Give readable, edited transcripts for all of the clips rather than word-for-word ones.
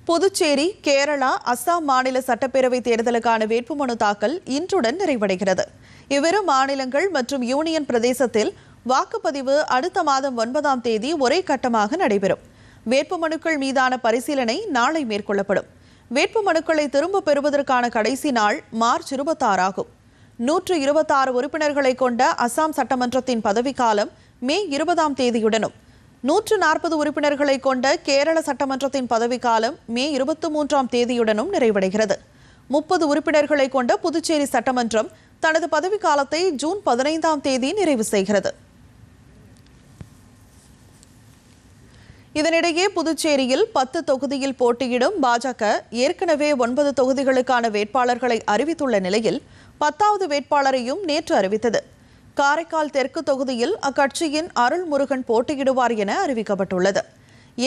புதுச்சேரி, கேரளா, அஸ்ஸாம் மாநில சட்டப்பேரவை தேர்தலுக்கான வேட்புமனு தாக்கல் இன்றுடன் நிறைவடைகிறது. இவ்விரு மாநிலங்கள் மற்றும் யூனியன் பிரதேசத்தில் வாக்குப்பதிவு அடுத்த மாதம் 9ஆம் தேதி ஒரே கட்டமாக நடைபெறும். வேட்புமனுக்கள் மீதான பரிசீலனை நாளை மேற்கொள்ளப்படும். வேட்புமனுக்களை திரும்பப் பெறுவதற்கான கடைசி நாள் மார்ச் 26 ஆகும். 126 உறுப்பினர்களை கொண்ட அஸ்ஸாம் சட்டமன்றத்தின் பதவிக்காலம் மே 20ஆம் தேதியுடனும் 140 உறுப்பினர்களை கொண்ட கேரள சட்டமன்றத்தின் பதவிக்காலம் மே 23ஆம் தேதியுடனும் நிறைவடைகிறது. 30 உறுப்பினர்களை கொண்ட புதுச்சேரி சட்டமன்றம் தனது பதவிக்காலத்தை ஜூன் 15ஆம் தேதி நிறைவு செய்கிறது. இதனிடையே புதுச்சேரியில் 10 தொகுதியில் போட்டியிடும் பாஜக ஏற்கனவே 9 தொகுதிகளுக்கான வேட்பாளர்களை அறிவித்துள்ள நிலையில் 10வது வேட்பாளரையும் நேற்று அறிவித்தது. காரைக்கால் தெற்கு தொகுதியில் அக்கட்சியின் அருள்முருகன் போட்டியிடுவார் என அறிவிக்கப்பட்டுள்ளது.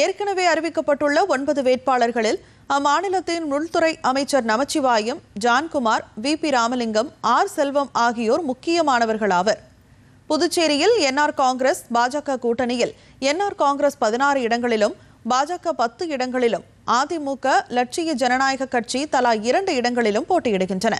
ஏற்கனவே அறிவிக்கப்பட்டுள்ள 9 வேட்பாளர்களில் அம்மாநிலத்தின் உள்துறை அமைச்சர் நமச்சிவாயம், ஜான்குமார், வி.பி. ராமலிங்கம், ஆர். செல்வம் ஆகியோர் முக்கியமானவர்கள் ஆவர். புதுச்சேரியில் என்ஆர் காங்கிரஸ், பாஜக கூட்டணியில் என்ஆர் காங்கிரஸ் 16 இடங்களிலும், பாஜக 10 இடங்களிலும், அதிமுக, லட்சிய ஜனநாயக கட்சி தலா 2 இடங்களிலும் போட்டியிடுகின்றன.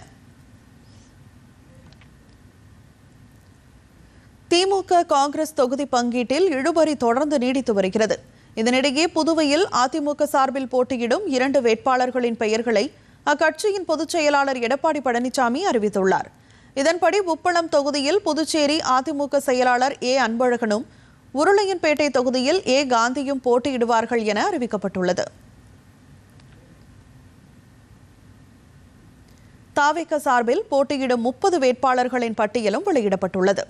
திமுக காங்கிரஸ் தொகுதி பங்கீட்டில் இழுபறி தொடர்ந்து நீடித்து வருகிறது. இதனிடையே புதுவையில் அதிமுக சார்பில் போட்டியிடும் 2 வேட்பாளர்களின் பெயர்களை அக்கட்சியின் பொதுச் செயலாளர் எடப்பாடி பழனிசாமி அறிவித்துள்ளார். இதன்படி உப்பளம் தொகுதியில் புதுச்சேரி அதிமுக செயலாளர் ஏ. அன்பழகனும், உருளையன்பேட்டை தொகுதியில் ஏ. காந்தியும் போட்டியிடுவார்கள் என அறிவிக்கப்பட்டுள்ளது. தாவேக சார்பில் போட்டியிடும் 30 வேட்பாளர்களின் பட்டியலும் வெளியிடப்பட்டுள்ளது.